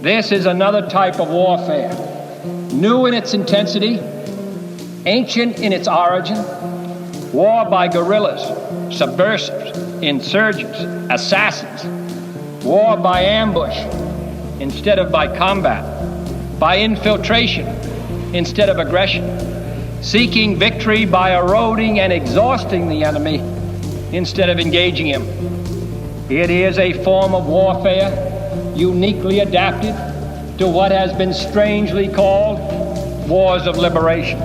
This is another type of warfare, new in its intensity, ancient in its origin, war by guerrillas, subversives, insurgents, assassins, war by ambush instead of by combat, by infiltration instead of aggression, seeking victory by eroding and exhausting the enemy instead of engaging him. It is a form of warfare uniquely adapted to what has been strangely called wars of liberation,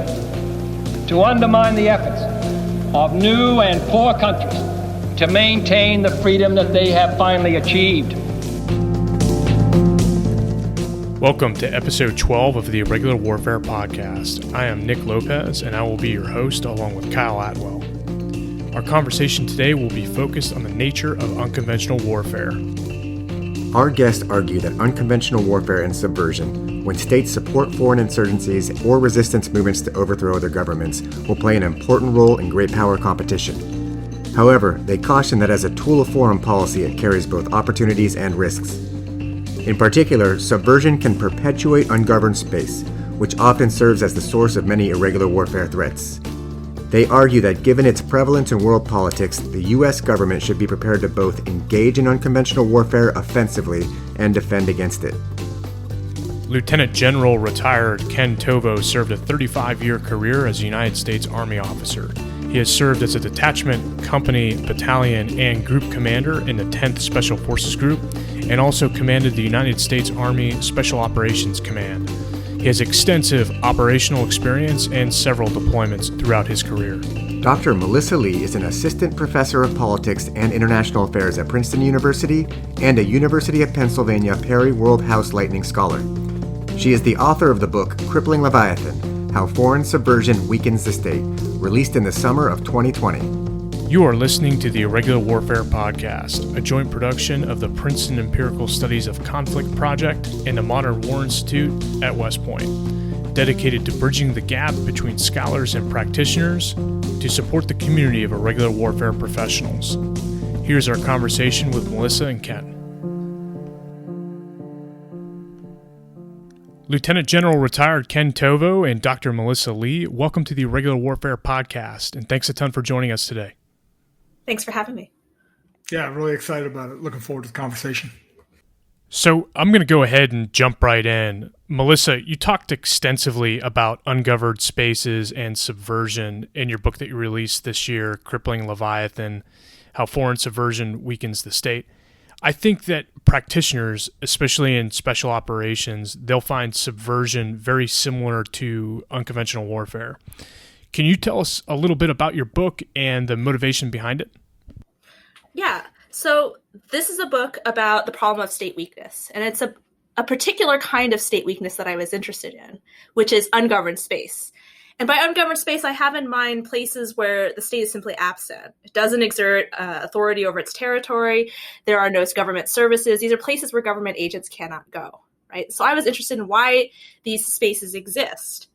to undermine the efforts of new and poor countries to maintain the freedom that they have finally achieved. Welcome to episode 12 of the Irregular Warfare Podcast. I am Nick Lopez, and I will be your host along with Kyle Atwell. Our conversation today will be focused on the nature of unconventional warfare. Our guests argue that unconventional warfare and subversion, when states support foreign insurgencies or resistance movements to overthrow their governments, will play an important role in great power competition. However, they caution that as a tool of foreign policy, it carries both opportunities and risks. In particular, subversion can perpetuate ungoverned space, which often serves as the source of many irregular warfare threats. They argue that given its prevalence in world politics, the U.S. government should be prepared to both engage in unconventional warfare offensively and defend against it. Lieutenant General retired Ken Tovo served a 35-year career as a United States Army officer. He has served as a detachment, company, battalion, and group commander in the 10th Special Forces Group, and also commanded the United States Army Special Operations Command. He has extensive operational experience and several deployments throughout his career. Dr. Melissa Lee is an assistant professor of politics and international affairs at Princeton University and a University of Pennsylvania Perry World House Lightning Scholar. She is the author of the book Crippling Leviathan: How Foreign Subversion Weakens the State, released in the summer of 2020. You are listening to the Irregular Warfare Podcast, a joint production of the Princeton Empirical Studies of Conflict Project and the Modern War Institute at West Point, dedicated to bridging the gap between scholars and practitioners to support the community of irregular warfare professionals. Here's our conversation with Melissa and Ken. Lieutenant General retired Ken Tovo and Dr. Melissa Lee, welcome to the Irregular Warfare Podcast, and thanks a ton for joining us today. Thanks for having me. Yeah, really excited about it. Looking forward to the conversation. So I'm going to go ahead and jump right in. Melissa, you talked extensively about ungoverned spaces and subversion in your book that you released this year, Crippling Leviathan: How Foreign Subversion Weakens the State. I think that practitioners, especially in special operations, they'll find subversion very similar to unconventional warfare. Can you tell us a little bit about your book and the motivation behind it? Yeah. So this is a book about the problem of state weakness. And it's a particular kind of state weakness that I was interested in, which is ungoverned space. And by ungoverned space, I have in mind places where the state is simply absent. It doesn't exert authority over its territory. There are no government services. These are places where government agents cannot go, right? So I was interested in why these spaces exist.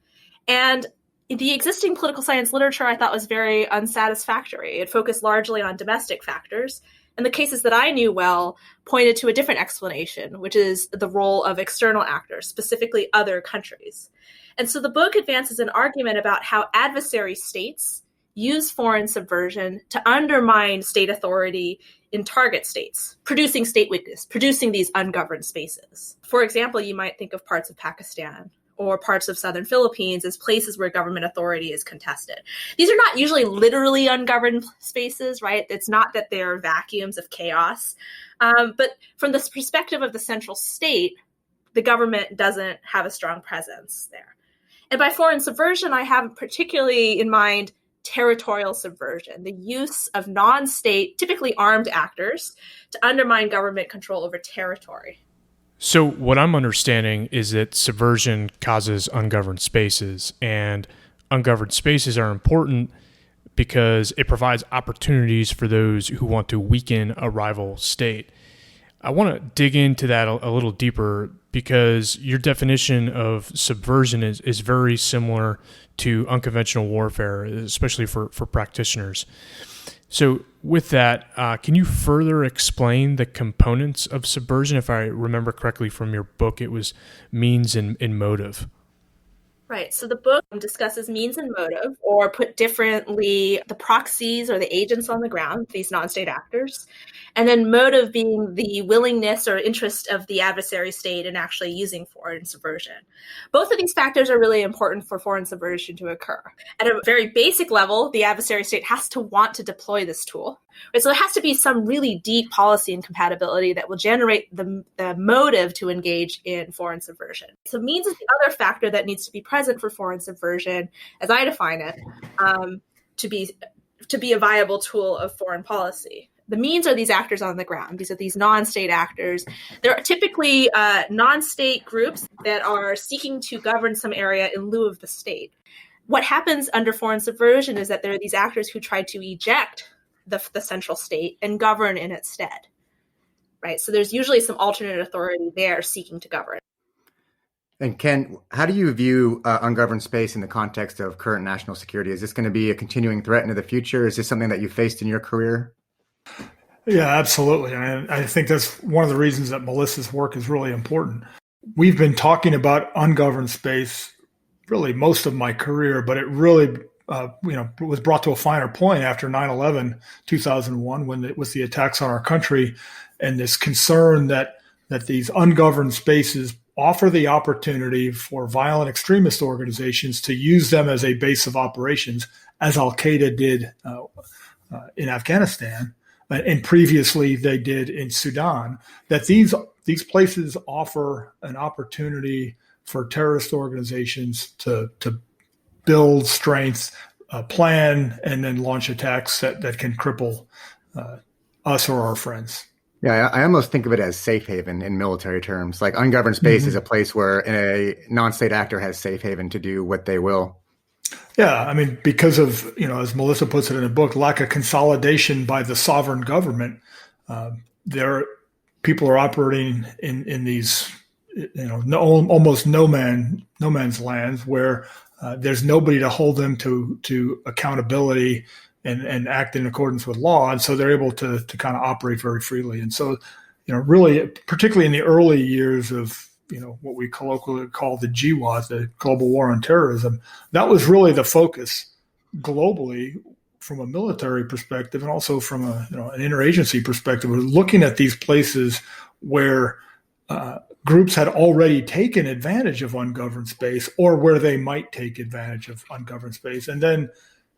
And the existing political science literature I thought was very unsatisfactory. It focused largely on domestic factors, and the cases that I knew well pointed to a different explanation, which is the role of external actors, specifically other countries. And so the book advances an argument about how adversary states use foreign subversion to undermine state authority in target states, producing state weakness, producing these ungoverned spaces. For example, you might think of parts of Pakistan or parts of southern Philippines as places where government authority is contested. These are not usually literally ungoverned spaces, right? It's not that they're vacuums of chaos. But from the perspective of the central state, the government doesn't have a strong presence there. And by foreign subversion, I have particularly in mind territorial subversion, the use of non-state, typically armed actors to undermine government control over territory. So what I'm understanding is that subversion causes ungoverned spaces, and ungoverned spaces are important because it provides opportunities for those who want to weaken a rival state. I want to dig into that a little deeper because your definition of subversion is very similar to unconventional warfare, especially for practitioners. So with that, can you further explain the components of subversion? If I remember correctly from your book, it was means and motive. Right. So the book discusses means and motive, or put differently, the proxies or the agents on the ground, these non-state actors, and then motive being the willingness or interest of the adversary state in actually using foreign subversion. Both of these factors are really important for foreign subversion to occur. At a very basic level, the adversary state has to want to deploy this tool. Right? So there has to be some really deep policy incompatibility that will generate the motive to engage in foreign subversion. So means is the other factor that needs to be present for foreign subversion, as I define it, to be a viable tool of foreign policy. The means are these actors on the ground. These are these non-state actors. They're typically non-state groups that are seeking to govern some area in lieu of the state. What happens under foreign subversion is that there are these actors who try to eject the central state and govern in its stead, right? So there's usually some alternate authority there seeking to govern. And Ken, how do you view ungoverned space in the context of current national security? Is this going to be a continuing threat into the future? Is this something that you faced in your career? Yeah, absolutely. And I think that's one of the reasons that Melissa's work is really important. We've been talking about ungoverned space really most of my career, but it really was brought to a finer point after 9/11, 2001, when it was the attacks on our country, and this concern that these ungoverned spaces offer the opportunity for violent extremist organizations to use them as a base of operations, as Al-Qaeda did in Afghanistan, and previously they did in Sudan, that these places offer an opportunity for terrorist organizations to build strength, plan, and then launch attacks that can cripple us or our friends. Yeah, I almost think of it as safe haven in military terms. Like ungoverned space is a place where a non-state actor has safe haven to do what they will. Yeah, I mean, because of, as Melissa puts it in the book, lack of consolidation by the sovereign government, people are operating in these, almost no man's lands where there's nobody to hold them to accountability and act in accordance with law. And so they're able to kind of operate very freely. And so, really, particularly in the early years of, what we colloquially call the GWAT, the Global War on Terrorism, that was really the focus globally from a military perspective and also from an interagency perspective. We're looking at these places where groups had already taken advantage of ungoverned space or where they might take advantage of ungoverned space. And then,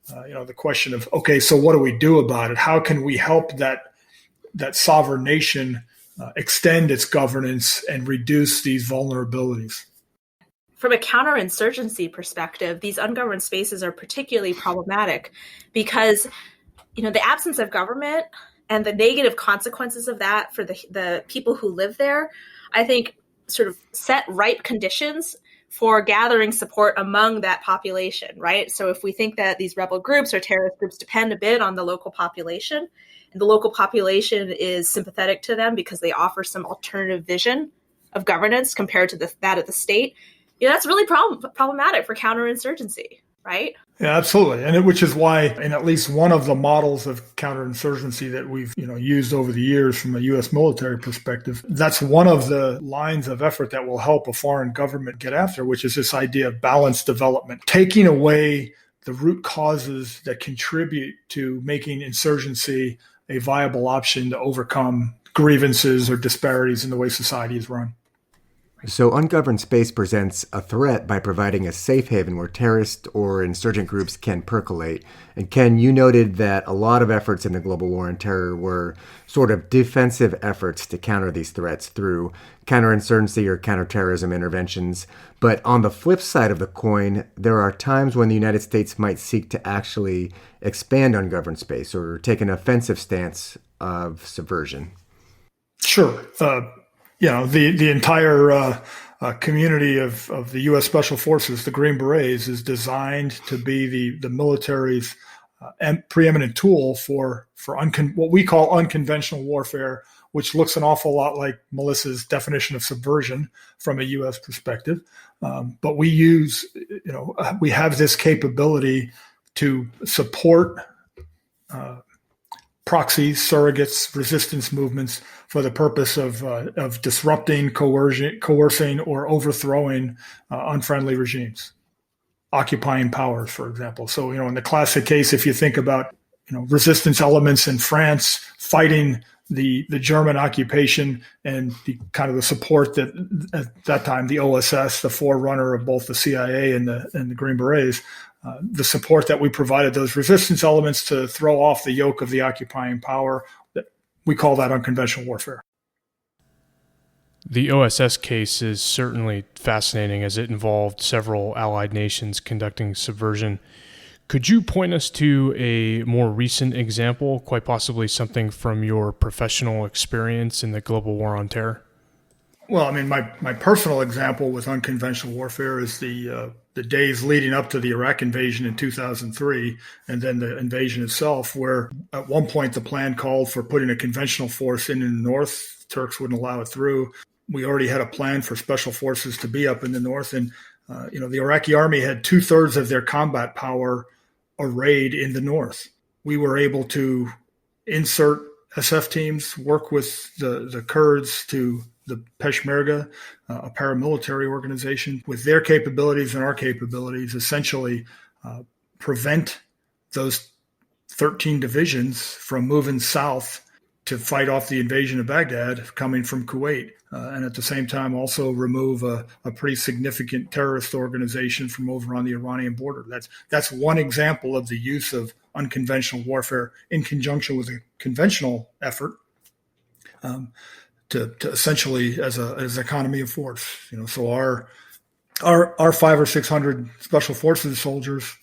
the question of, okay, so what do we do about it? How can we help that sovereign nation extend its governance and reduce these vulnerabilities? From a counterinsurgency perspective, these ungoverned spaces are particularly problematic because, the absence of government and the negative consequences of that for the people who live there, I think sort of set ripe conditions for gathering support among that population, right? So if we think that these rebel groups or terrorist groups depend a bit on the local population, and the local population is sympathetic to them because they offer some alternative vision of governance compared to that of the state, that's really problematic for counterinsurgency, right? Yeah, absolutely. And which is why, in at least one of the models of counterinsurgency that we've used over the years from a U.S. military perspective, that's one of the lines of effort that will help a foreign government get after, which is this idea of balanced development, taking away the root causes that contribute to making insurgency a viable option to overcome grievances or disparities in the way society is run. So ungoverned space presents a threat by providing a safe haven where terrorist or insurgent groups can percolate. And Ken, you noted that a lot of efforts in the global war on terror were sort of defensive efforts to counter these threats through counterinsurgency or counterterrorism interventions. But on the flip side of the coin, there are times when the United States might seek to actually expand ungoverned space or take an offensive stance of subversion. Sure. The entire community of the U.S. Special Forces, the Green Berets, is designed to be the military's preeminent tool for what we call unconventional warfare, which looks an awful lot like Melissa's definition of subversion from a U.S. perspective. But we have this capability to support proxies, surrogates, resistance movements for the purpose of disrupting, coercing, or overthrowing unfriendly regimes, occupying powers, for example. So, in the classic case, if you think about, resistance elements in France fighting the German occupation and the support that at that time, the OSS, the forerunner of both the CIA and the Green Berets, the support that we provided those resistance elements to throw off the yoke of the occupying power, we call that unconventional warfare. The OSS case is certainly fascinating as it involved several allied nations conducting subversion. Could you point us to a more recent example, quite possibly something from your professional experience in the global war on terror? Well, my personal example with unconventional warfare is the days leading up to the Iraq invasion in 2003, and then the invasion itself, where at one point the plan called for putting a conventional force in the north. Turks wouldn't allow it through. We already had a plan for special forces to be up in the north, and the Iraqi army had 2/3 of their combat power arrayed in the north. We were able to insert SF teams, work with the Kurds to the Peshmerga, a paramilitary organization, with their capabilities and our capabilities, essentially prevent those 13 divisions from moving south to fight off the invasion of Baghdad coming from Kuwait. And at the same time, also remove a pretty significant terrorist organization from over on the Iranian border. That's one example of the use of unconventional warfare in conjunction with a conventional effort to essentially as economy of force. So our 500 or 600 special forces soldiers,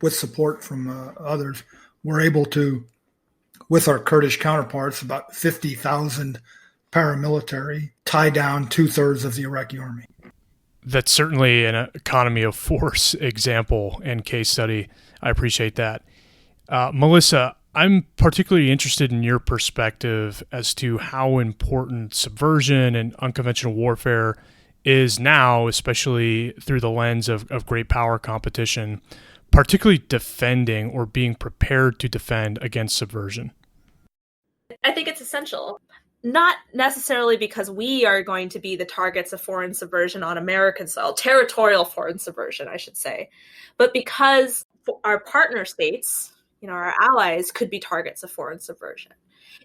with support from others, were able to, with our Kurdish counterparts, about 50,000 paramilitary, tie down 2/3 of the Iraqi army. That's certainly an economy of force example and case study. I appreciate that. Melissa, I'm particularly interested in your perspective as to how important subversion and unconventional warfare is now, especially through the lens of great power competition, particularly defending or being prepared to defend against subversion. I think it's essential. Not necessarily because we are going to be the targets of foreign subversion on American soil, territorial foreign subversion, I should say, but because our partner states, our allies, could be targets of foreign subversion.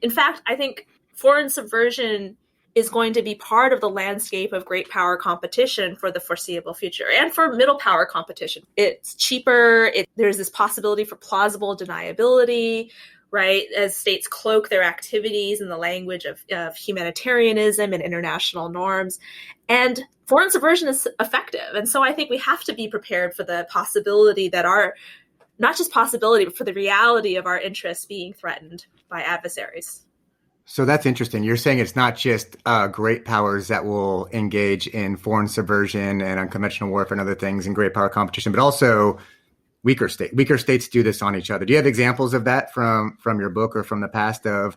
In fact, I think foreign subversion is going to be part of the landscape of great power competition for the foreseeable future and for middle power competition. It's cheaper. There's this possibility for plausible deniability, right? As states cloak their activities in the language of humanitarianism and international norms. And foreign subversion is effective. And so I think we have to be prepared for the possibility that not just possibility, but for the reality of our interests being threatened by adversaries. So that's interesting. You're saying it's not just great powers that will engage in foreign subversion and unconventional warfare and other things in great power competition, but also weaker states. Weaker states do this on each other. Do you have examples of that from your book or from the past of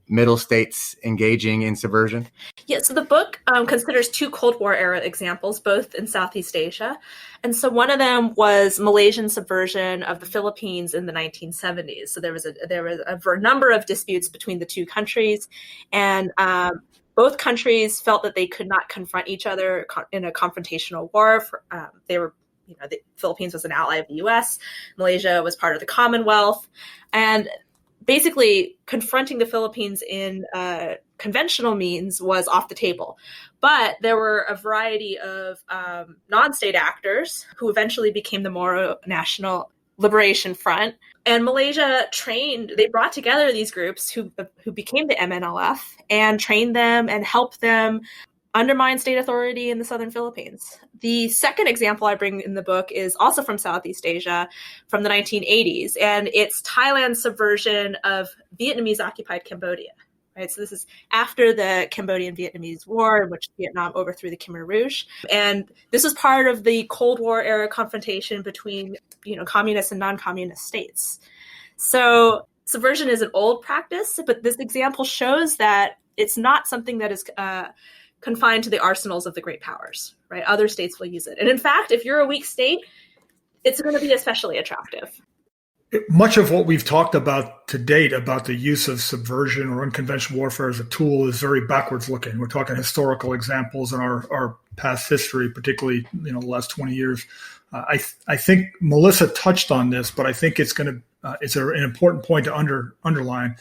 middle states engaging in subversion? Yeah, so the book considers two Cold War era examples, both in Southeast Asia. And so one of them was Malaysian subversion of the Philippines in the 1970s. So there was a number of disputes between the two countries, and both countries felt that they could not confront each other in a confrontational war. The Philippines was an ally of the U.S. Malaysia was part of the Commonwealth, and basically confronting the Philippines in conventional means was off the table. But there were a variety of non-state actors who eventually became the Moro National Liberation Front. And Malaysia they brought together these groups who became the MNLF and trained them and helped them undermine state authority in the southern Philippines. The second example I bring in the book is also from Southeast Asia, from the 1980s, and it's Thailand's subversion of Vietnamese-occupied Cambodia. Right, so this is after the Cambodian-Vietnamese War, in which Vietnam overthrew the Khmer Rouge, and this was part of the Cold War era confrontation between communist and non-communist states. So subversion is an old practice, but this example shows that it's not something that is confined to the arsenals of the great powers, right? Other states will use it. And in fact, if you're a weak state, it's going to be especially attractive. much of what we've talked about to date about the use of subversion or unconventional warfare as a tool is very backwards looking. We're talking historical examples in our past history, particularly the last 20 years. I think Melissa touched on this, but I think it's an important point to underline,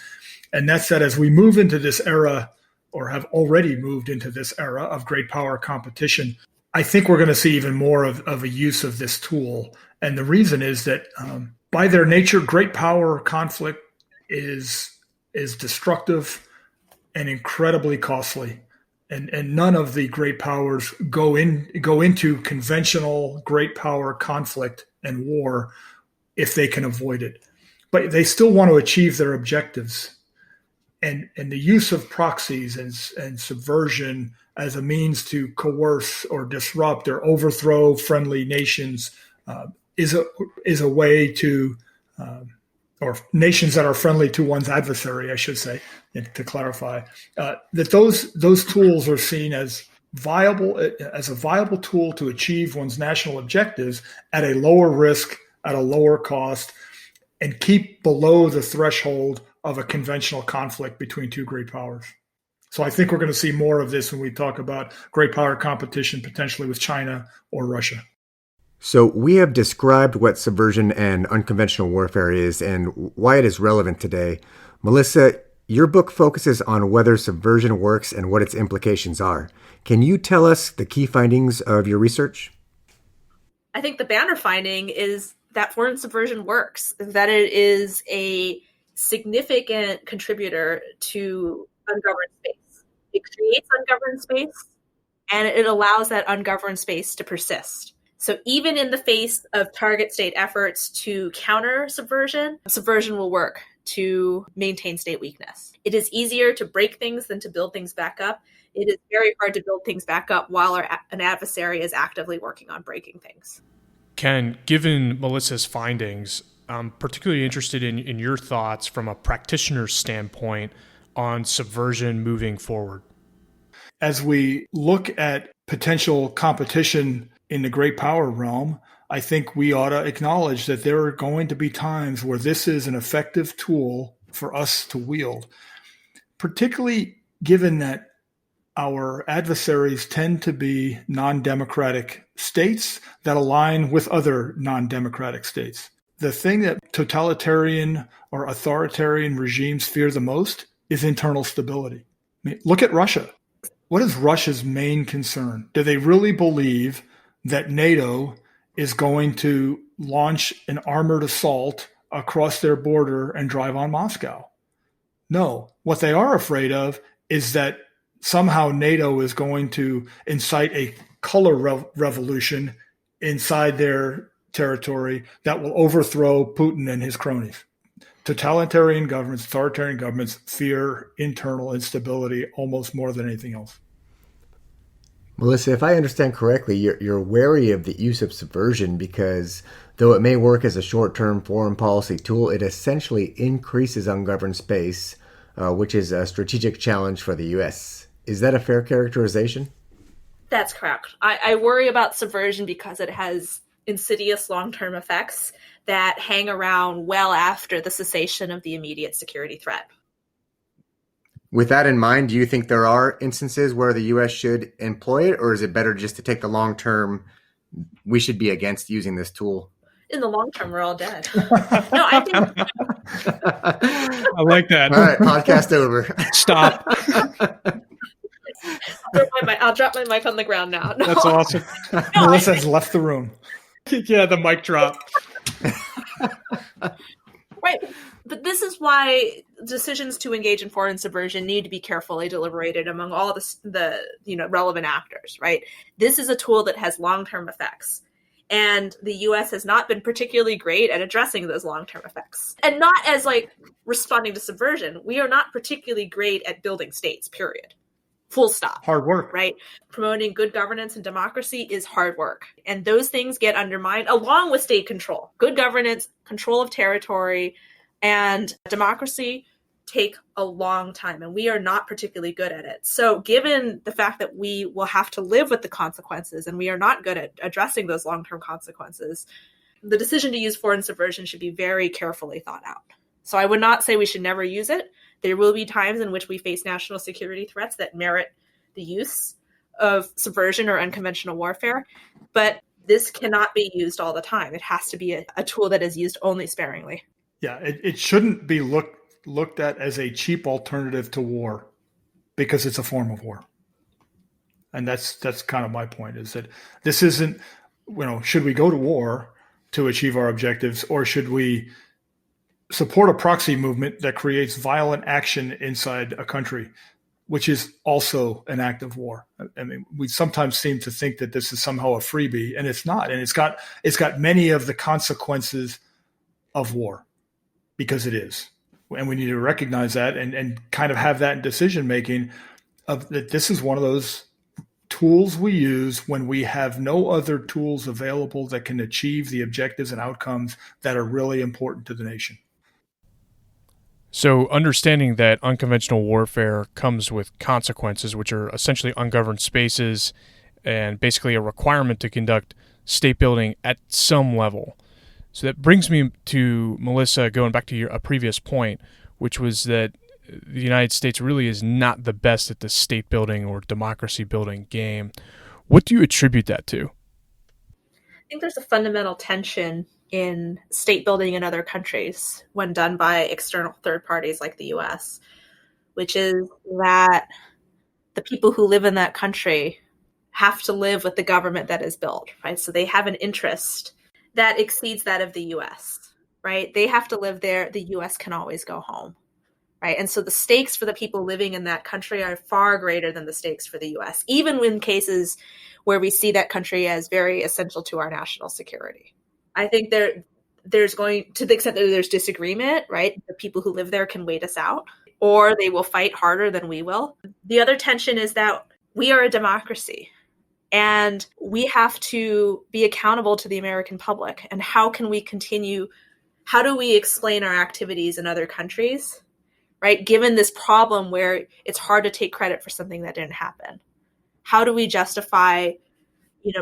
and that's that as we move into this era, or have already moved into this era of great power competition, I think we're going to see even more of a use of this tool. And the reason is that by their nature, great power conflict is destructive and incredibly costly. And none of the great powers go into conventional great power conflict and war if they can avoid it. But they still want to achieve their objectives. And the use of proxies and subversion as a means to coerce or disrupt or overthrow friendly nations is a way to, or nations that are friendly to one's adversary, I should say, to clarify, that those tools are seen as a viable tool to achieve one's national objectives at a lower risk, at a lower cost, and keep below the threshold of a conventional conflict between two great powers. So I think we're going to see more of this when we talk about great power competition, potentially with China or Russia. So we have described what subversion and unconventional warfare is and why it is relevant today. Melissa, your book focuses on whether subversion works and what its implications are. Can you tell us the key findings of your research? I think the banner finding is that foreign subversion works, that it is a significant contributor to ungoverned space. It creates ungoverned space, and it allows that ungoverned space to persist. So even in the face of target state efforts to counter subversion, subversion will work to maintain state weakness. It is easier to break things than to build things back up. It is very hard to build things back up while an adversary is actively working on breaking things. Ken, given Melissa's findings, I'm particularly interested in your thoughts from a practitioner's standpoint on subversion moving forward. As we look at potential competition in the great power realm, I think we ought to acknowledge that there are going to be times where this is an effective tool for us to wield, particularly given that our adversaries tend to be non-democratic states that align with other non-democratic states. The thing that totalitarian or authoritarian regimes fear the most is internal stability. I mean, look at Russia. What is Russia's main concern? Do they really believe that NATO is going to launch an armored assault across their border and drive on Moscow? No. What they are afraid of is that somehow NATO is going to incite a color revolution inside their territory that will overthrow Putin and his cronies. Totalitarian governments, authoritarian governments fear internal instability almost more than anything else. Melissa, if I understand correctly, you're wary of the use of subversion because though it may work as a short-term foreign policy tool, it essentially increases ungoverned space, which is a strategic challenge for the U.S. Is that a fair characterization? That's correct. I worry about subversion because it has insidious long-term effects that hang around well after the cessation of the immediate security threat. With that in mind, do you think there are instances where the U.S. should employ it, or is it better just to take the long term, we should be against using this tool? In the long term, we're all dead. No, I think... I like that. All right, podcast over. Stop. I'll drop my mic on the ground now. No. That's awesome. Melissa has left the room. Yeah, the mic drop. Right. But this is why decisions to engage in foreign subversion need to be carefully deliberated among all the relevant actors, right? This is a tool that has long-term effects. And the U.S. has not been particularly great at addressing those long-term effects. And not as responding to subversion. We are not particularly great at building states, period. Full stop. Hard work. Right? Promoting good governance and democracy is hard work. And those things get undermined along with state control. Good governance, control of territory, and democracy take a long time, and we are not particularly good at it. So given the fact that we will have to live with the consequences, and we are not good at addressing those long-term consequences, the decision to use foreign subversion should be very carefully thought out. So I would not say we should never use it. There will be times in which we face national security threats that merit the use of subversion or unconventional warfare, but this cannot be used all the time. It has to be a tool that is used only sparingly. Yeah, it shouldn't be looked at as a cheap alternative to war because it's a form of war. And that's kind of my point, is that this isn't, should we go to war to achieve our objectives, or should we support a proxy movement that creates violent action inside a country, which is also an act of war? I mean, we sometimes seem to think that this is somehow a freebie, and it's not. And it's got many of the consequences of war, because it is. And we need to recognize that and kind of have that in decision making, of that this is one of those tools we use when we have no other tools available that can achieve the objectives and outcomes that are really important to the nation. So understanding that unconventional warfare comes with consequences, which are essentially ungoverned spaces and basically a requirement to conduct state building at some level. So that brings me to, Melissa, going back to a previous point, which was that the United States really is not the best at the state building or democracy building game. What do you attribute that to? I think there's a fundamental tension in state building in other countries when done by external third parties like the US, which is that the people who live in that country have to live with the government that is built, right? So they have an interest that exceeds that of the US, right? They have to live there. The US can always go home, right? And so the stakes for the people living in that country are far greater than the stakes for the US, even in cases where we see that country as very essential to our national security. I think there's going, to the extent that there's disagreement, right? The people who live there can wait us out, or they will fight harder than we will. The other tension is that we are a democracy, and we have to be accountable to the American public. And how do we explain our activities in other countries, right? Given this problem where it's hard to take credit for something that didn't happen. How do we justify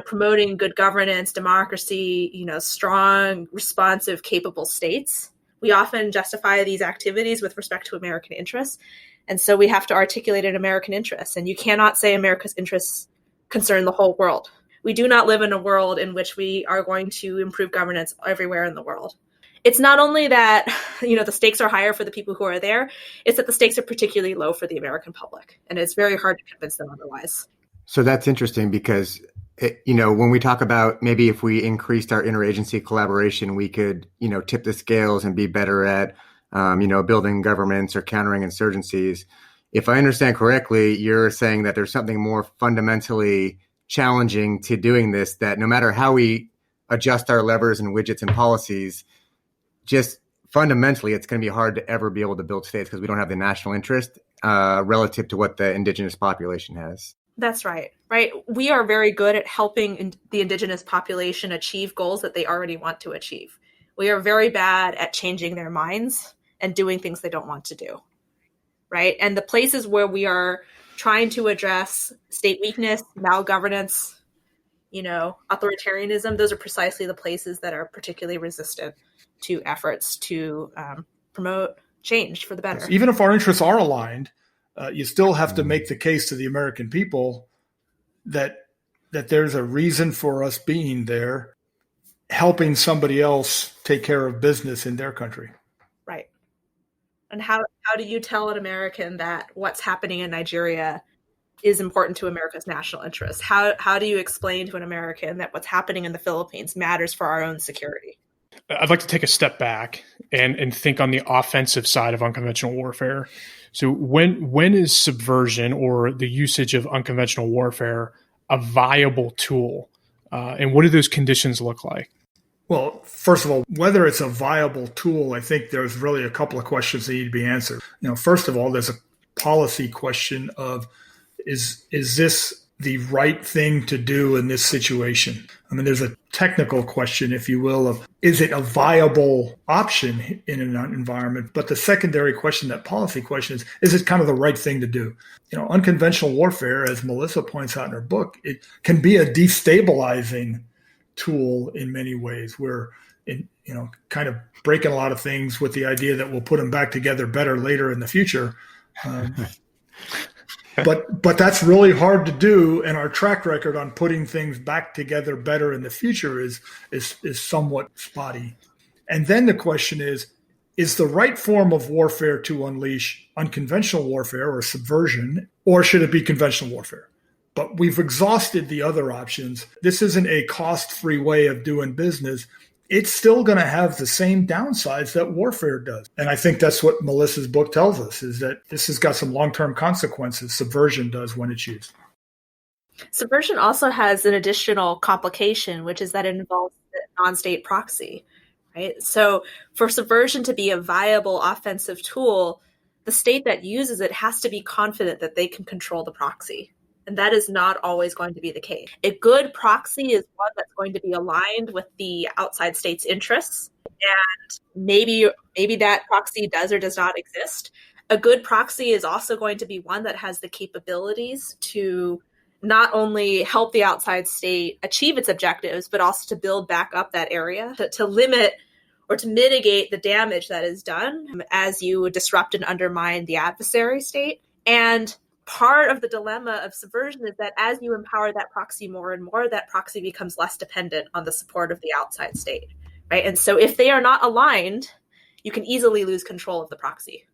promoting good governance, democracy, strong, responsive, capable states? We often justify these activities with respect to American interests. And so we have to articulate an American interest. And you cannot say America's interests concern the whole world. We do not live in a world in which we are going to improve governance everywhere in the world. It's not only that, the stakes are higher for the people who are there, it's that the stakes are particularly low for the American public. And it's very hard to convince them otherwise. So that's interesting because when we talk about maybe if we increased our interagency collaboration, we could, tip the scales and be better at, building governments or countering insurgencies. If I understand correctly, you're saying that there's something more fundamentally challenging to doing this, that no matter how we adjust our levers and widgets and policies, just fundamentally, it's going to be hard to ever be able to build states because we don't have the national interest relative to what the indigenous population has. That's right. We are very good at helping the indigenous population achieve goals that they already want to achieve. We are very bad at changing their minds and doing things they don't want to do, right? And the places where we are trying to address state weakness, malgovernance, authoritarianism, those are precisely the places that are particularly resistant to efforts to promote change for the better. Even if our interests are aligned, you still have to make the case to the American people that there's a reason for us being there, helping somebody else take care of business in their country. Right. And how do you tell an American that what's happening in Nigeria is important to America's national interests? How do you explain to an American that what's happening in the Philippines matters for our own security? I'd like to take a step back and think on the offensive side of unconventional warfare. So when is subversion or the usage of unconventional warfare a viable tool? And what do those conditions look like? Well, first of all, whether it's a viable tool, I think there's really a couple of questions that need to be answered. First of all, there's a policy question of is this the right thing to do in this situation? I mean, there's a technical question, if you will, of is it a viable option in an environment? But the secondary question, that policy question, is it kind of the right thing to do? Unconventional warfare, as Melissa points out in her book, it can be a destabilizing tool in many ways where kind of breaking a lot of things with the idea that we'll put them back together better later in the future. But that's really hard to do, and our track record on putting things back together better in the future is somewhat spotty. And then the question is the right form of warfare to unleash unconventional warfare or subversion, or should it be conventional warfare? But we've exhausted the other options. This isn't a cost-free way of doing business. It's still going to have the same downsides that warfare does. And I think that's what Melissa's book tells us, is that this has got some long-term consequences, subversion does, when it's used. Subversion also has an additional complication, which is that it involves the non-state proxy, right? So for subversion to be a viable offensive tool, the state that uses it has to be confident that they can control the proxy. And that is not always going to be the case. A good proxy is one that's going to be aligned with the outside state's interests. And maybe that proxy does or does not exist. A good proxy is also going to be one that has the capabilities to not only help the outside state achieve its objectives, but also to build back up that area, to limit or to mitigate the damage that is done as you disrupt and undermine the adversary state. And part of the dilemma of subversion is that as you empower that proxy more and more, that proxy becomes less dependent on the support of the outside state, right? And so if they are not aligned, you can easily lose control of the proxy.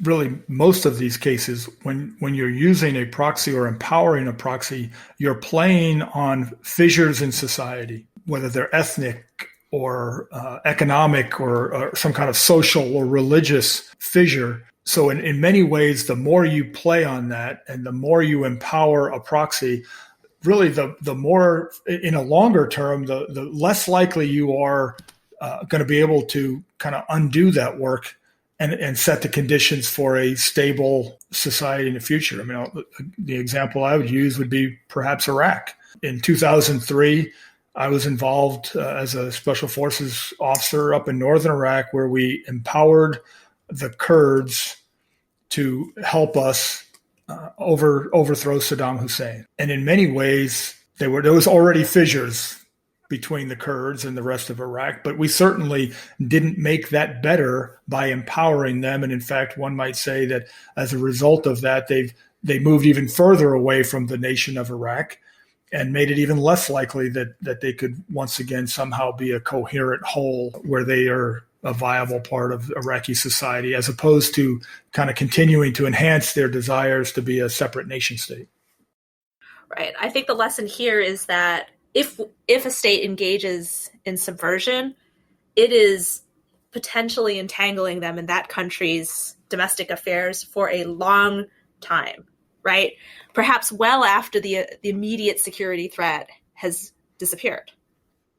Really, most of these cases, when you're using a proxy or empowering a proxy, you're playing on fissures in society, whether they're ethnic or economic or some kind of social or religious fissure. So in many ways, the more you play on that and the more you empower a proxy, really the more, in a longer term, the less likely you are going to be able to kind of undo that work and set the conditions for a stable society in the future. I mean, the example I would use would be perhaps Iraq. In 2003, I was involved as a special forces officer up in northern Iraq, where we empowered the Kurds to help us overthrow Saddam Hussein. And in many ways, there was already fissures between the Kurds and the rest of Iraq, but we certainly didn't make that better by empowering them. And in fact, one might say that as a result of that, they moved even further away from the nation of Iraq and made it even less likely that they could once again somehow be a coherent whole where they are a viable part of Iraqi society, as opposed to kind of continuing to enhance their desires to be a separate nation state. Right. I think the lesson here is that if a state engages in subversion, it is potentially entangling them in that country's domestic affairs for a long time, right? Perhaps well after the immediate security threat has disappeared.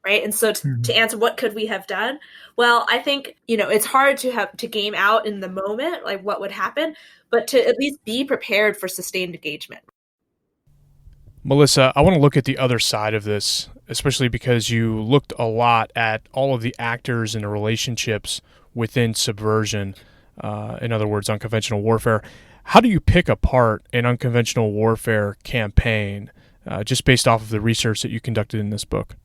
Right. And so to answer what could we have done? Well, I think, it's hard to game out in the moment, like what would happen, but to at least be prepared for sustained engagement. Melissa, I want to look at the other side of this, especially because you looked a lot at all of the actors and the relationships within subversion, in other words, unconventional warfare. How do you pick apart an unconventional warfare campaign, just based off of the research that you conducted in this book?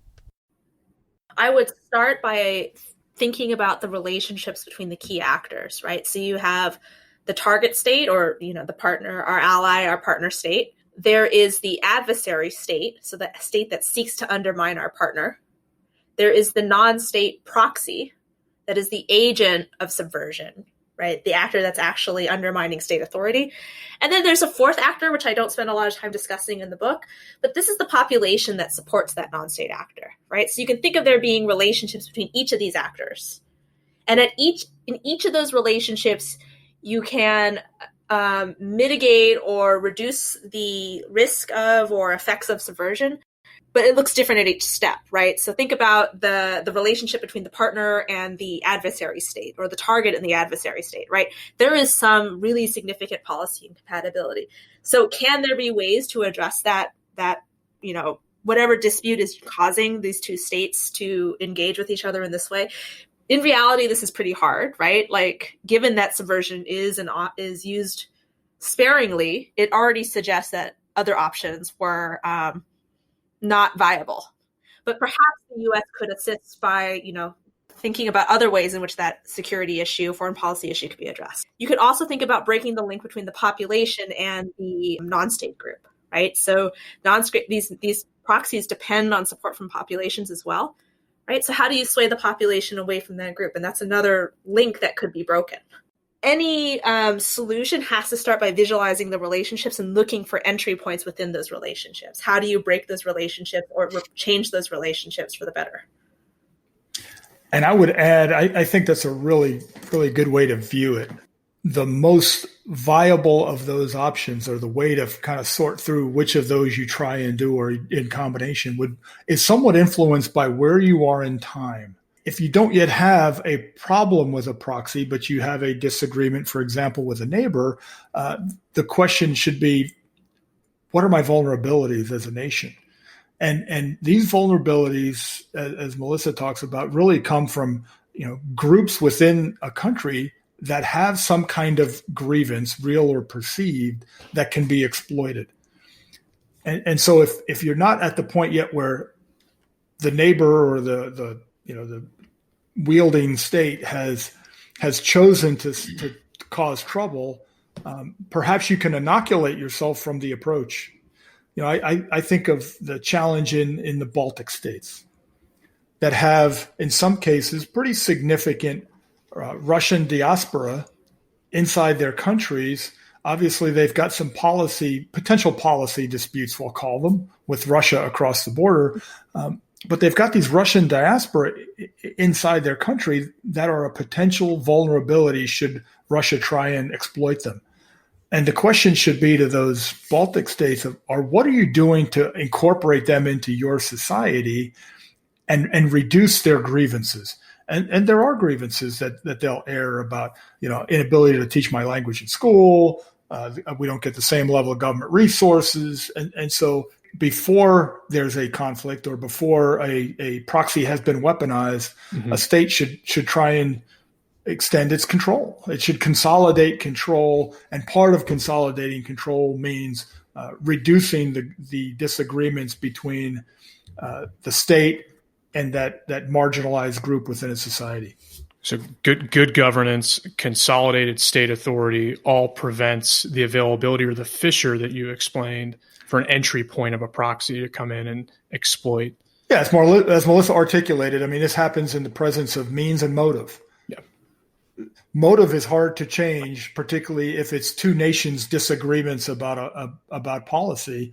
I would start by thinking about the relationships between the key actors, right? So you have the target state, or, the partner, our ally, our partner state. There is the adversary state, so the state that seeks to undermine our partner. There is the non-state proxy, that is the agent of subversion, right? The actor that's actually undermining state authority. And then there's a fourth actor, which I don't spend a lot of time discussing in the book, but this is the population that supports that non-state actor, right? So you can think of there being relationships between each of these actors. And in each of those relationships, you can mitigate or reduce the risk of or effects of subversion, but it looks different at each step, right? So think about the relationship between the partner and the adversary state, or the target and the adversary state, right? There is some really significant policy incompatibility. So can there be ways to address that whatever dispute is causing these two states to engage with each other in this way? In reality, this is pretty hard, right? Like, given that subversion is used sparingly, it already suggests that other options were not viable. But perhaps the U.S. could assist by, thinking about other ways in which that security issue, foreign policy issue could be addressed. You could also think about breaking the link between the population and the non-state group, right? So these proxies depend on support from populations as well, right? So how do you sway the population away from that group? And that's another link that could be broken. Any solution has to start by visualizing the relationships and looking for entry points within those relationships. How do you break those relationships or change those relationships for the better? And I would add, I think that's a really, really good way to view it. The most viable of those options, or the way to kind of sort through which of those you try and do or in combination, is somewhat influenced by where you are in time. If you don't yet have a problem with a proxy, but you have a disagreement, for example, with a neighbor, the question should be, what are my vulnerabilities as a nation? And these vulnerabilities, as Melissa talks about, really come from groups within a country that have some kind of grievance, real or perceived, that can be exploited. And so if you're not at the point yet where the neighbor or the wielding state has chosen to cause trouble, perhaps you can inoculate yourself from the approach. I think of the challenge in the Baltic states that have, in some cases, pretty significant Russian diaspora inside their countries. Obviously, they've got some potential policy disputes, we'll call them, with Russia across the border. But they've got these Russian diaspora inside their country that are a potential vulnerability should Russia try and exploit them. And the question should be to those Baltic states what are you doing to incorporate them into your society and reduce their grievances? And there are grievances that they'll air about, inability to teach my language in school. We don't get the same level of government resources. And so before there's a conflict or before a proxy has been weaponized, a state should try and extend its control. It should consolidate control, and part of consolidating control means reducing the disagreements between the state and that marginalized group within a society. So good governance, consolidated state authority all prevents the availability or the fissure that you explained for an entry point of a proxy to come in and exploit. Yeah, as Melissa articulated, I mean, this happens in the presence of means and motive. Motive is hard to change, particularly if it's two nations' disagreements about policy.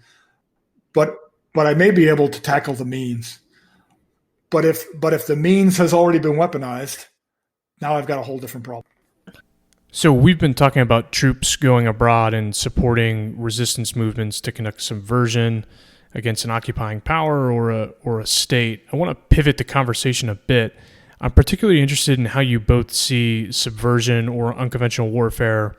But I may be able to tackle the means. But if the means has already been weaponized, now I've got a whole different problem. So we've been talking about troops going abroad and supporting resistance movements to conduct subversion against an occupying power or a state. I want to pivot the conversation a bit. I'm particularly interested in how you both see subversion or unconventional warfare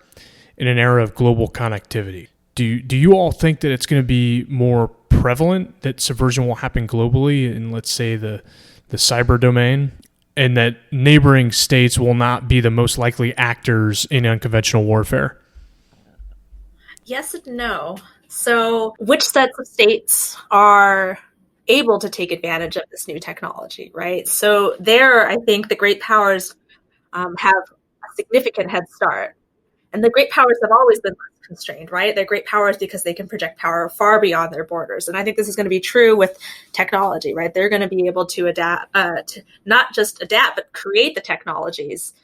in an era of global connectivity. Do you all think that it's going to be more prevalent, that subversion will happen globally in, let's say, the cyber domain, and that neighboring states will not be the most likely actors in unconventional warfare? Yes and no. So which sets of states are able to take advantage of this new technology, right? So there, I think the great powers have a significant head start. And the great powers have always been less constrained, right? They're great powers because they can project power far beyond their borders. And I think this is going to be true with technology, right? They're going to be able to adapt, to not just adapt, but create the technologies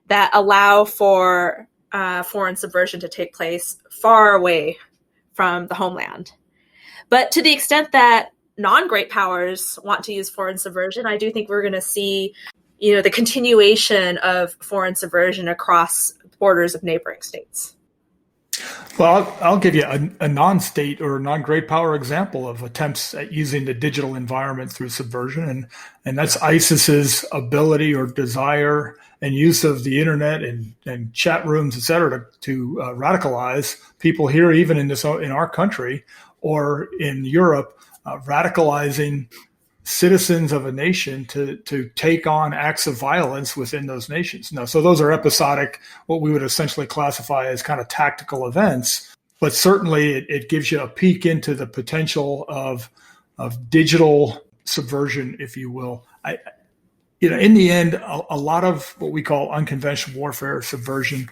that allow for foreign subversion to take place far away from the homeland. But to the extent that non-great powers want to use foreign subversion, I do think we're going to see, the continuation of foreign subversion across borders of neighboring states. Well, I'll give you a non-state or non-great power example of attempts at using the digital environment through subversion, and that's ISIS's ability or desire and use of the internet and chat rooms, et cetera, to radicalize people here, even in our country or in Europe, radicalizing citizens of a nation to take on acts of violence within those nations. Now, so those are episodic, what we would essentially classify as kind of tactical events, but certainly it gives you a peek into the potential of digital subversion, if you will. In the end, a lot of what we call unconventional warfare, subversion,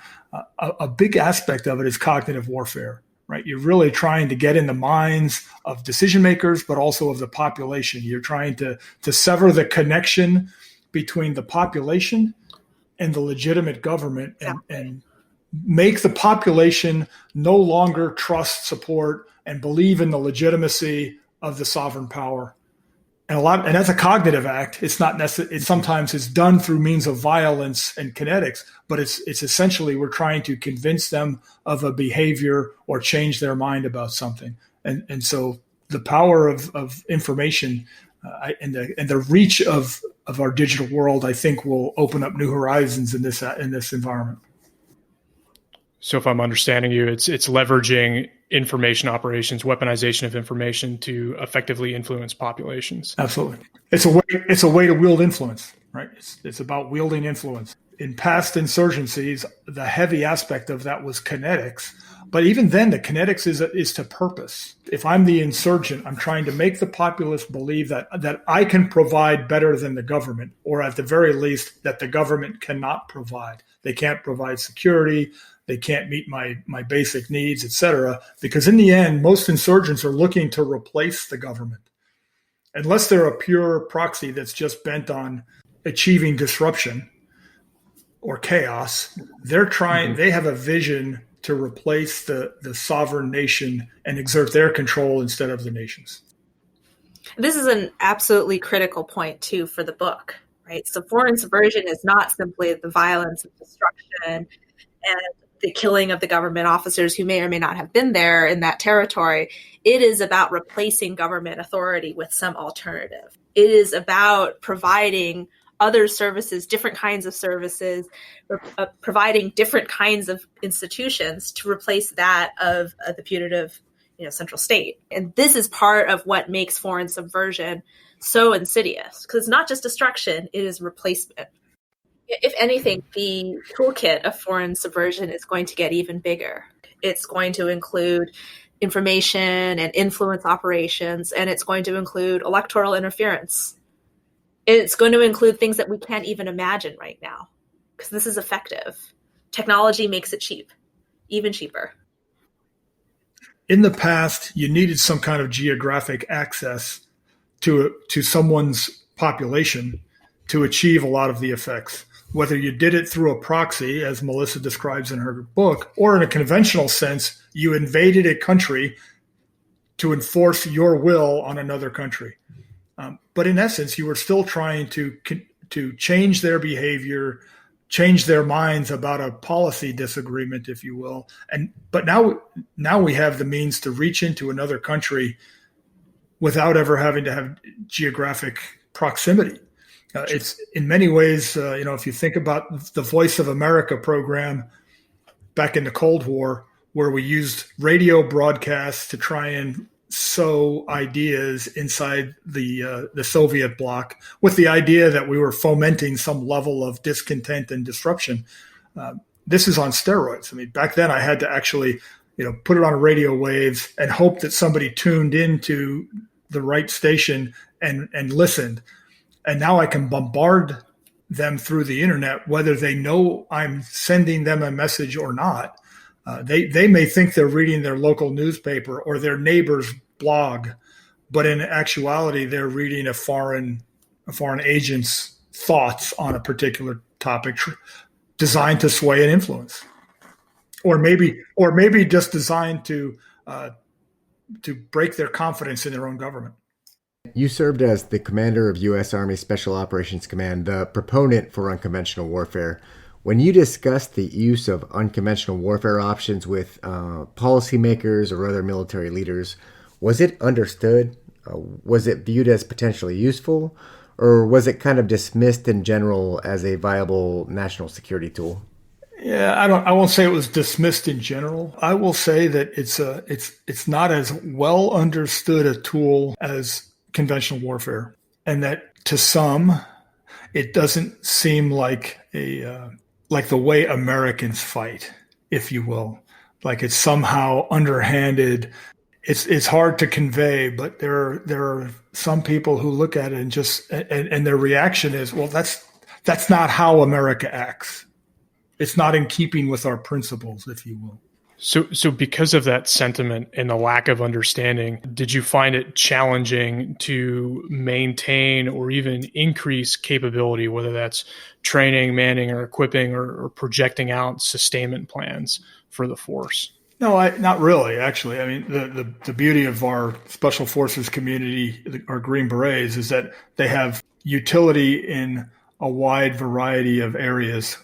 a big aspect of it is cognitive warfare, right? You're really trying to get in the minds of decision makers, but also of the population. You're trying to sever the connection between the population and the legitimate government, and make the population no longer trust, support, and believe in the legitimacy of the sovereign power. And that's a cognitive act. It's not necessary. It sometimes is done through means of violence and kinetics, but it's essentially we're trying to convince them of a behavior or change their mind about something. And so the power of information and the reach of our digital world, I think, will open up new horizons in this environment. So if I'm understanding you, it's leveraging information operations, weaponization of information to effectively influence populations. Absolutely. It's a way to wield influence, right? It's about wielding influence. In past insurgencies, the heavy aspect of that was kinetics. But even then, the kinetics is to purpose. If I'm the insurgent, I'm trying to make the populace believe that I can provide better than the government, or at the very least, that the government cannot provide. They can't provide security. They can't meet my basic needs, et cetera. Because in the end, most insurgents are looking to replace the government. Unless they're a pure proxy that's just bent on achieving disruption or chaos, they have a vision to replace the sovereign nation and exert their control instead of the nation's. This is an absolutely critical point, too, for the book, right? So foreign subversion is not simply the violence and destruction and the killing of the government officers who may or may not have been there in that territory. It is about replacing government authority with some alternative. It is about providing other services, different kinds of services, providing different kinds of institutions to replace that of the putative, central state. And this is part of what makes foreign subversion so insidious, because it's not just destruction, it is replacement. If anything, the toolkit of foreign subversion is going to get even bigger. It's going to include information and influence operations, and it's going to include electoral interference. It's going to include things that we can't even imagine right now, because this is effective. Technology makes it cheap, even cheaper. In the past, you needed some kind of geographic access to someone's population to achieve a lot of the effects. Whether you did it through a proxy, as Melissa describes in her book, or in a conventional sense, you invaded a country to enforce your will on another country. But in essence, you were still trying to change their behavior, change their minds about a policy disagreement, if you will. But now we have the means to reach into another country without ever having to have geographic proximity. It's in many ways, if you think about the Voice of America program back in the Cold War, where we used radio broadcasts to try and sow ideas inside the Soviet bloc, with the idea that we were fomenting some level of discontent and disruption. This is on steroids. I mean, back then I had to actually, put it on a radio wave and hope that somebody tuned into the right station and listened. And now I can bombard them through the internet, whether they know I'm sending them a message or not. They may think they're reading their local newspaper or their neighbor's blog, but in actuality, they're reading a foreign agent's thoughts on a particular topic designed to sway and influence, or maybe just designed to break their confidence in their own government. You served as the commander of U.S. Army Special Operations Command, the proponent for unconventional warfare. When you discussed the use of unconventional warfare options with policymakers or other military leaders, was it understood? Was it viewed as potentially useful? Or was it kind of dismissed in general as a viable national security tool? Yeah, I won't say it was dismissed in general. I will say that it's not as well understood a tool as conventional warfare, and that to some, it doesn't seem like like the way Americans fight, if you will. Like it's somehow underhanded. it's hard to convey, but there are some people who look at it and just and their reaction is, well, that's not how America acts. It's not in keeping with our principles, if you will. So because of that sentiment and the lack of understanding, did you find it challenging to maintain or even increase capability, whether that's training, manning, or equipping, or projecting out sustainment plans for the force? No, not really, actually. I mean, the beauty of our Special Forces community, our Green Berets, is that they have utility in a wide variety of areas.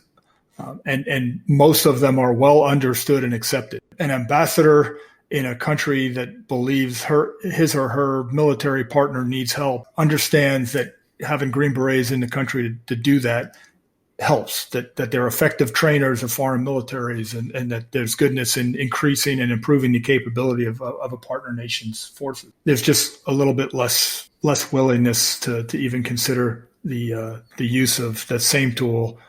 And most of them are well understood and accepted. An ambassador in a country that believes his or her military partner needs help understands that having Green Berets in the country to do that helps, that they're effective trainers of foreign militaries, and that there's goodness in increasing and improving the capability of a partner nation's forces. There's just a little bit less willingness to even consider the use of that same tool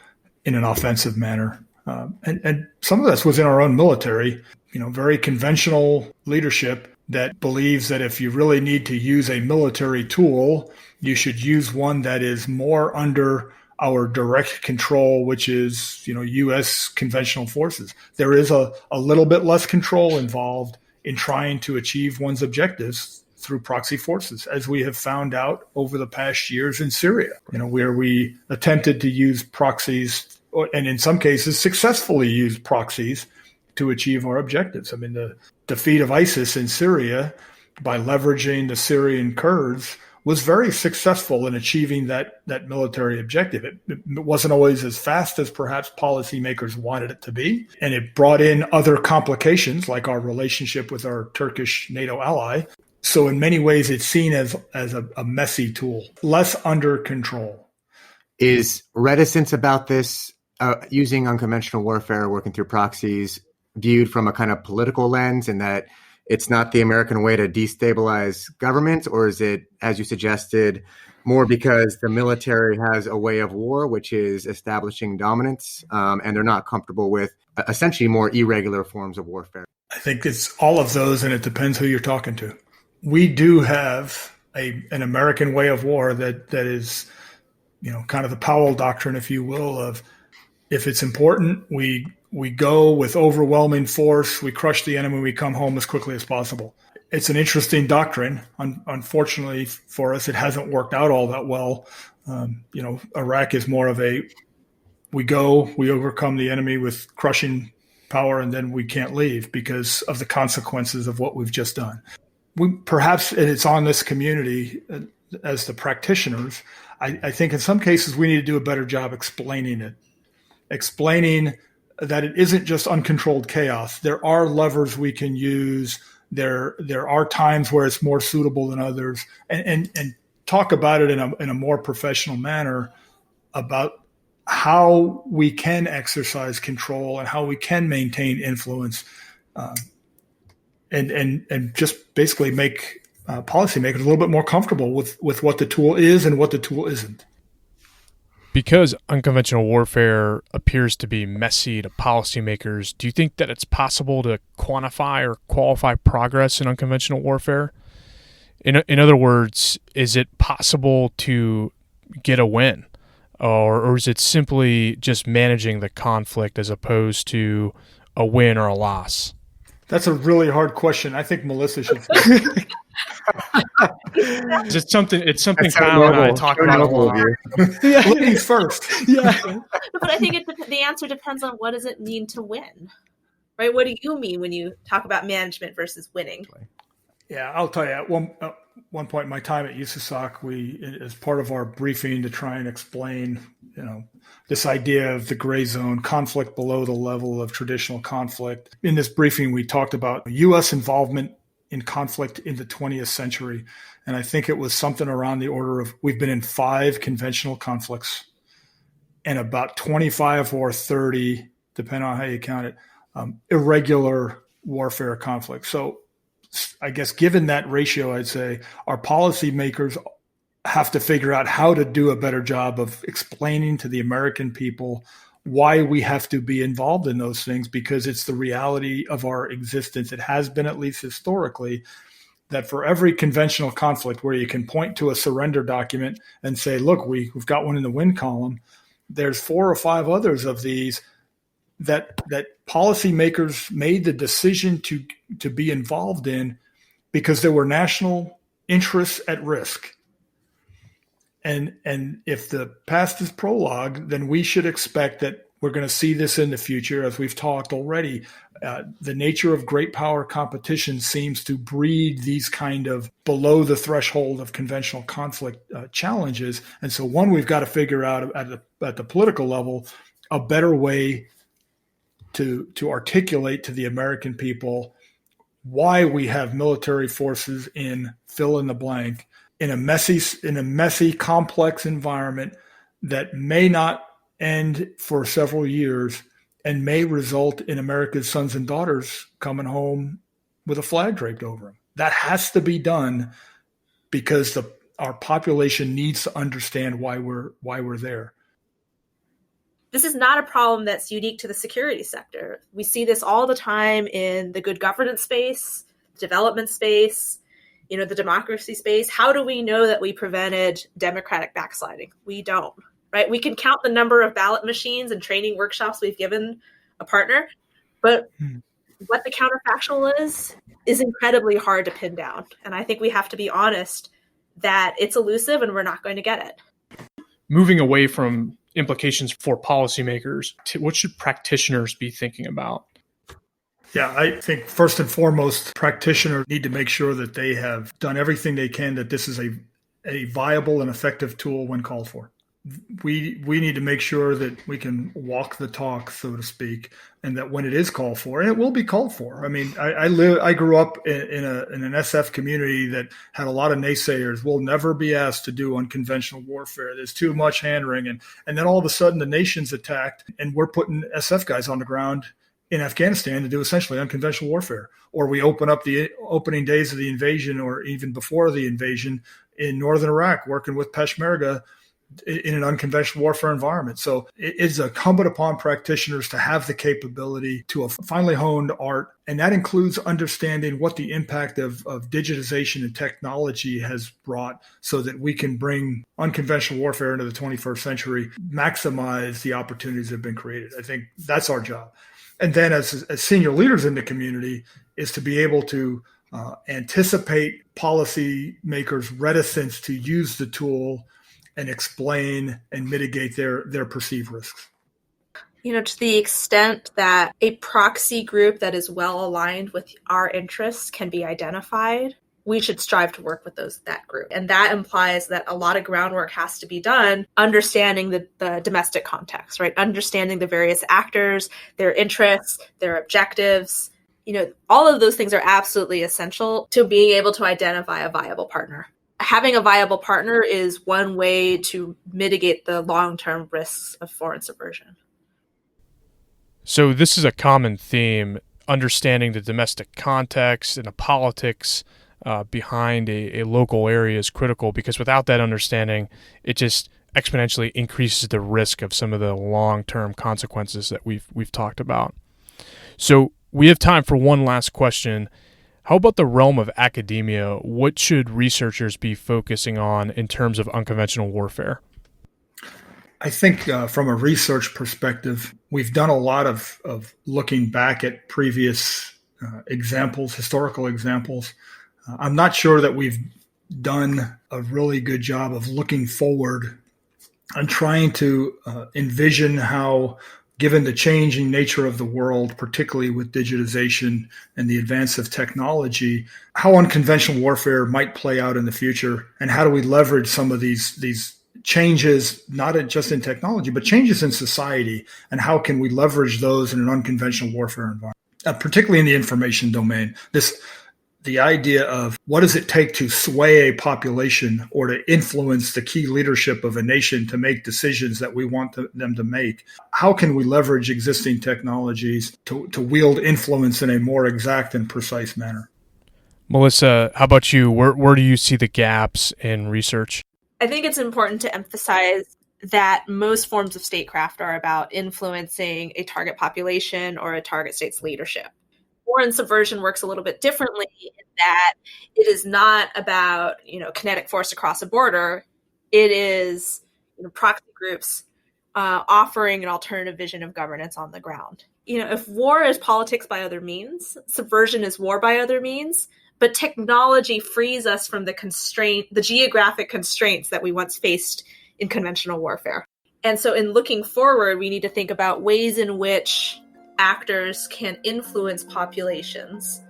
in an offensive manner. And some of this was in our own military, very conventional leadership that believes that if you really need to use a military tool, you should use one that is more under our direct control, which is, U.S. conventional forces. There is a little bit less control involved in trying to achieve one's objectives through proxy forces, as we have found out over the past years in Syria, where we attempted to use proxies, and in some cases successfully used proxies to achieve our objectives. I mean, the defeat of ISIS in Syria by leveraging the Syrian Kurds was very successful in achieving that military objective. It wasn't always as fast as perhaps policymakers wanted it to be, and it brought in other complications like our relationship with our Turkish NATO ally. So in many ways, it's seen as a messy tool, less under control. Is reticence about this, using unconventional warfare, working through proxies, viewed from a kind of political lens, in that it's not the American way to destabilize governments? Or is it, as you suggested, more because the military has a way of war, which is establishing dominance, and they're not comfortable with essentially more irregular forms of warfare? I think it's all of those, and it depends who you're talking to. We do have an American way of war that is, kind of the Powell doctrine, if you will, of if it's important, we go with overwhelming force, we crush the enemy, we come home as quickly as possible. It's an interesting doctrine. Unfortunately for us, it hasn't worked out all that well. Iraq is more of we overcome the enemy with crushing power, and then we can't leave because of the consequences of what we've just done. Perhaps it's on this community as the practitioners. I think in some cases we need to do a better job explaining that it isn't just uncontrolled chaos. There are levers we can use. There are times where it's more suitable than others, and talk about it in a more professional manner about how we can exercise control and how we can maintain influence, and just basically make policymakers a little bit more comfortable with what the tool is and what the tool isn't. Because unconventional warfare appears to be messy to policymakers, do you think that it's possible to quantify or qualify progress in unconventional warfare? In other words, is it possible to get a win? Or is it simply just managing the conflict as opposed to a win or a loss? That's a really hard question. I think Melissa should. It's something Kyle and I talk about a lot. Ladies first. Yeah. But I think the answer depends on what does it mean to win, right? What do you mean when you talk about management versus winning? Yeah, I'll tell you. At one point in my time at USASOC, we, as part of our briefing to try and explain, this idea of the gray zone, conflict below the level of traditional conflict. In this briefing, we talked about U.S. involvement in conflict in the 20th century. And I think it was something around the order of, we've been in 5 conventional conflicts and about 25 or 30, depending on how you count it, irregular warfare conflicts. So I guess given that ratio, I'd say our policymakers have to figure out how to do a better job of explaining to the American people why we have to be involved in those things, because it's the reality of our existence. It has been, at least historically, that for every conventional conflict where you can point to a surrender document and say, look, we've got one in the win column, there's 4 or 5 others of these that policymakers made the decision to be involved in because there were national interests at risk. And if the past is prologue, then we should expect that we're going to see this in the future, as we've talked already. The nature of great power competition seems to breed these kind of below the threshold of conventional conflict challenges. And so, one, we've got to figure out at the political level a better way to articulate to the American people why we have military forces in fill in the blank in a messy, complex environment that may not end for several years and may result in America's sons and daughters coming home with a flag draped over them. That has to be done because our population needs to understand why we're there. This is not a problem that's unique to the security sector. We see this all the time in the good governance space, development space, the democracy space. How do we know that we prevented democratic backsliding? We don't, right? We can count the number of ballot machines and training workshops we've given a partner, but what the counterfactual is incredibly hard to pin down. And I think we have to be honest that it's elusive and we're not going to get it. Moving away from implications for policymakers, what should practitioners be thinking about? Yeah, I think first and foremost, practitioners need to make sure that they have done everything they can, that this is a viable and effective tool when called for. We need to make sure that we can walk the talk, so to speak, and that when it is called for, and it will be called for. I mean, I grew up in an SF community that had a lot of naysayers. We'll never be asked to do unconventional warfare. There's too much hand-wringing. And then all of a sudden the nation's attacked and we're putting SF guys on the ground in Afghanistan to do essentially unconventional warfare. Or we open up the opening days of the invasion, or even before the invasion, in northern Iraq, working with Peshmerga in an unconventional warfare environment. So it is incumbent upon practitioners to have the capability to have finely honed art. And that includes understanding what the impact of digitization and technology has brought, so that we can bring unconventional warfare into the 21st century, maximize the opportunities that have been created. I think that's our job. And then as senior leaders in the community is to be able to anticipate policymakers' reticence to use the tool and explain and mitigate their perceived risks. To the extent that a proxy group that is well aligned with our interests can be identified, we should strive to work with that group. And that implies that a lot of groundwork has to be done, understanding the domestic context, right? Understanding the various actors, their interests, their objectives. All of those things are absolutely essential to being able to identify a viable partner. Having a viable partner is one way to mitigate the long-term risks of foreign subversion. So this is a common theme, understanding the domestic context and the politics behind a local area is critical, because without that understanding, it just exponentially increases the risk of some of the long-term consequences that we've talked about. So we have time for one last question. How about the realm of academia? What should researchers be focusing on in terms of unconventional warfare? I think from a research perspective, we've done a lot of looking back at previous examples, historical examples. I'm not sure that we've done a really good job of looking forward and trying to envision how, given the changing nature of the world, particularly with digitization and the advance of technology, how unconventional warfare might play out in the future, and how do we leverage some of these changes, not just in technology, but changes in society, and how can we leverage those in an unconventional warfare environment, particularly in the information domain. The idea of what does it take to sway a population or to influence the key leadership of a nation to make decisions that we want them to make. How can we leverage existing technologies to wield influence in a more exact and precise manner? Melissa, how about you? Where do you see the gaps in research? I think it's important to emphasize that most forms of statecraft are about influencing a target population or a target state's leadership. War and subversion works a little bit differently in that it is not about, kinetic force across a border. It is proxy groups offering an alternative vision of governance on the ground. If war is politics by other means, subversion is war by other means, but technology frees us from the geographic constraints that we once faced in conventional warfare. And so in looking forward, we need to think about ways in which actors can influence populations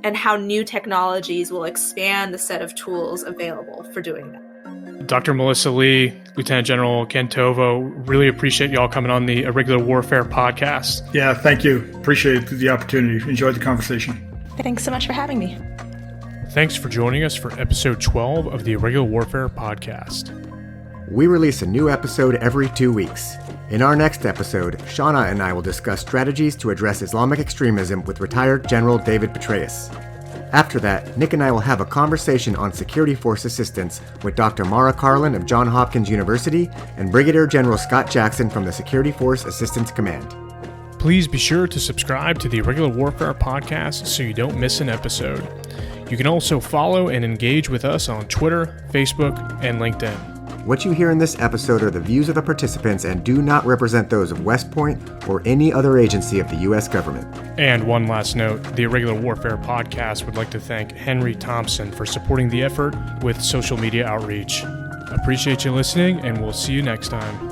and how new technologies will expand the set of tools available for doing that. Dr. Melissa Lee, Lieutenant General Ken Tovo, really appreciate y'all coming on the Irregular Warfare Podcast. Yeah, thank you. Appreciate the opportunity. Enjoyed the conversation. Thanks so much for having me. Thanks for joining us for episode 12 of the Irregular Warfare Podcast. We release a new episode every 2 weeks. In our next episode, Shauna and I will discuss strategies to address Islamic extremism with retired General David Petraeus. After that, Nick and I will have a conversation on security force assistance with Dr. Mara Carlin of Johns Hopkins University and Brigadier General Scott Jackson from the Security Force Assistance Command. Please be sure to subscribe to the Irregular Warfare Podcast so you don't miss an episode. You can also follow and engage with us on Twitter, Facebook, and LinkedIn. What you hear in this episode are the views of the participants and do not represent those of West Point or any other agency of the U.S. government. And one last note, the Irregular Warfare Podcast would like to thank Henry Thompson for supporting the effort with social media outreach. Appreciate you listening, and we'll see you next time.